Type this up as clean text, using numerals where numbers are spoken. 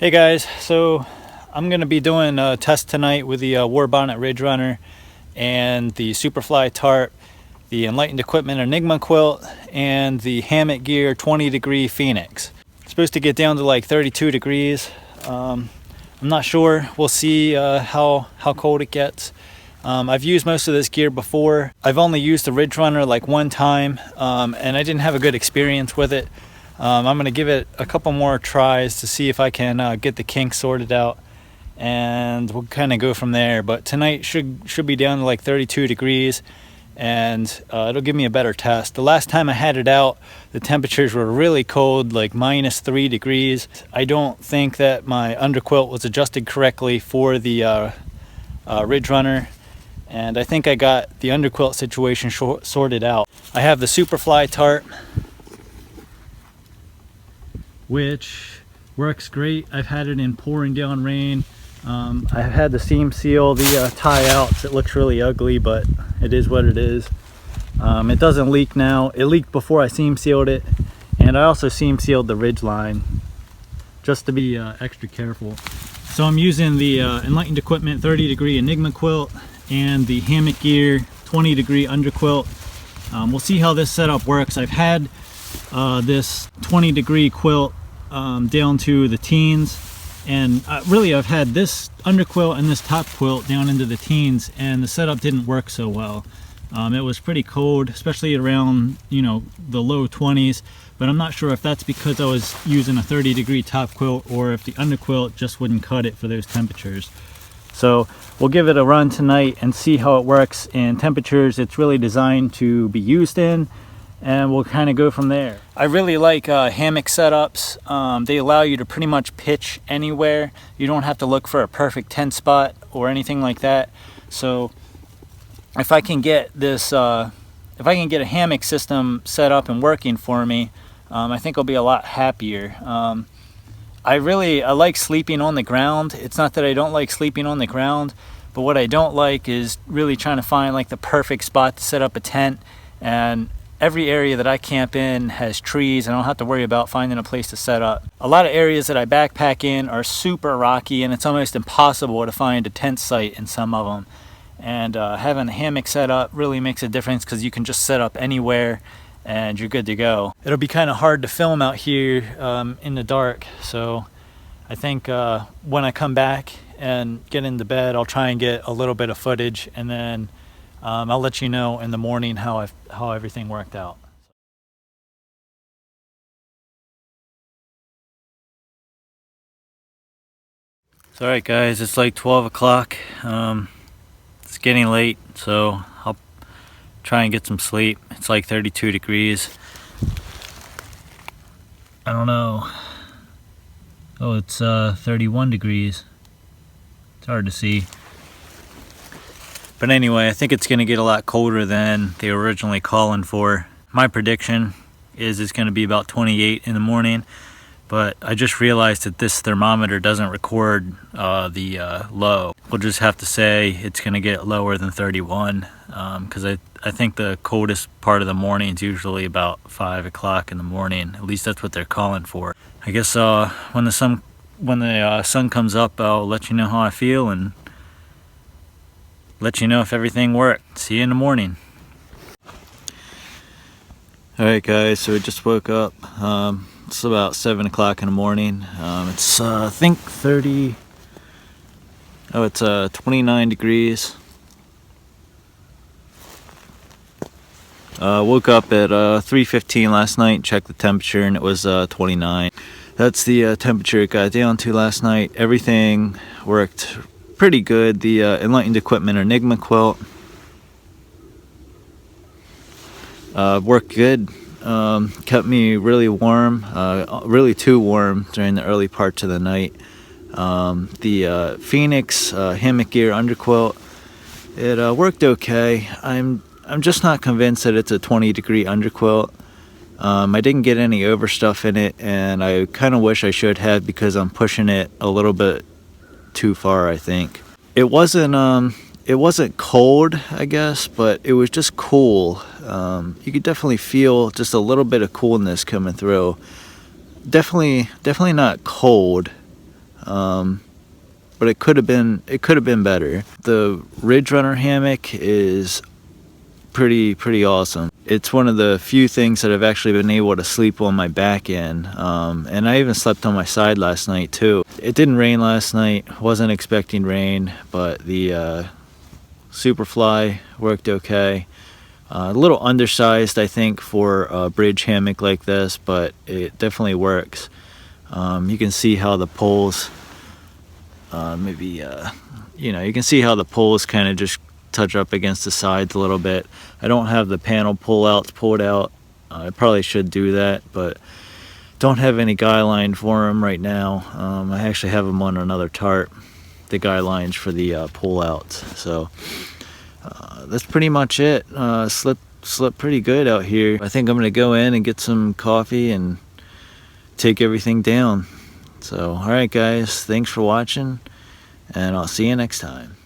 Hey guys, so I'm going to be doing a test tonight with the WARBONNET Ridge Runner and the Superfly tarp, the Enlightened Equipment Enigma quilt, and the Hammock Gear 20-degree Phoenix. It's supposed to get down to like 32 degrees. I'm not sure. We'll see how cold it gets. I've used most of this gear before. I've only used the Ridge Runner like one time, and I didn't have a good experience with it. I'm going to give it a couple more tries to see if I can get the kinks sorted out, and we'll kind of go from there. But tonight should be down to like 32 degrees, and it'll give me a better test. The last time I had it out, the temperatures were really cold, like -3 degrees. I don't think that my underquilt was adjusted correctly for the Ridge Runner, and I think I got the underquilt situation sorted out. I have the Superfly tarp, which works great. I've had it in pouring down rain. I've had the seam seal the tie outs. It looks really ugly, but it is what it is. It doesn't leak now. It leaked before I seam sealed it, and I also seam sealed the ridge line just to be extra careful. So I'm using the Enlightened Equipment 30-degree Enigma quilt and the Hammock Gear 20-degree underquilt. We'll see how this setup works. I've had this 20-degree quilt down to the teens, and really I've had this underquilt and this top quilt down into the teens, and the setup didn't work so well. It was pretty cold, especially around, you know, the low 20s, but I'm not sure if that's because I was using a 30-degree top quilt or if the underquilt just wouldn't cut it for those temperatures. So we'll give it a run tonight and see how it works in temperatures it's really designed to be used in, and we'll kind of go from there. I really like hammock setups. They allow you to pretty much pitch anywhere. You don't have to look for a perfect tent spot or anything like that. So if I can get this, if I can get a hammock system set up and working for me, I think I'll be a lot happier. I like sleeping on the ground. It's not that I don't like sleeping on the ground, but what I don't like is really trying to find like the perfect spot to set up a tent. And every area that I camp in has trees, and I don't have to worry about finding a place to set up. A lot of areas that I backpack in are super rocky, and it's almost impossible to find a tent site in some of them. And having a hammock set up really makes a difference because you can just set up anywhere and you're good to go. It'll be kind of hard to film out here in the dark, so I think when I come back and get into bed, I'll try and get a little bit of footage, and then I'll let you know in the morning how everything worked out. So, alright guys, it's like 12 o'clock. It's getting late, so I'll try and get some sleep. It's like 32 degrees. I don't know. Oh, it's 31 degrees. It's hard to see. But anyway, I think it's going to get a lot colder than they were originally calling for. My prediction is it's going to be about 28 in the morning, but I just realized that this thermometer doesn't record the low. We'll just have to say it's going to get lower than 31, because I think the coldest part of the morning is usually about 5 o'clock in the morning. At least that's what they're calling for. I guess when the sun comes up, I'll let you know how I feel and let you know if everything worked. See you in the morning. Alright guys, so we just woke up. It's about 7 o'clock in the morning. It's I think 29 degrees. Woke up at 3:15 last night, checked the temperature, and it was 29. That's the temperature it got down to last night. Everything worked pretty good. The Enlightened Equipment Enigma quilt worked good. Kept me really warm, really too warm during the early parts of the night. The Phoenix Hammock Gear underquilt, it worked okay. I'm just not convinced that it's a 20-degree underquilt. I didn't get any overstuff in it, and I kind of wish I should have, because I'm pushing it a little bit too far, I think. It wasn't cold, I guess, but it was just cool. You could definitely feel just a little bit of coolness coming through. Definitely not cold. but it could have been better. The Ridge Runner hammock is pretty awesome. It's one of the few things that I've actually been able to sleep on my back in, and I even slept on my side last night too. It didn't rain last night, wasn't expecting rain, but the Superfly worked okay. A little undersized, I think, for a bridge hammock like this, but it definitely works. You can see how the poles, you know, you can see how the poles kind of just touch up against the sides a little bit. I don't have the panel pullouts pulled out. I probably should do that, but don't have any guy line for them right now. I actually have them on another tarp, the guy lines for the pullouts. So that's pretty much it. Slept pretty good out here. I think I'm gonna go in and get some coffee and take everything down. So all right guys, thanks for watching, and I'll see you next time.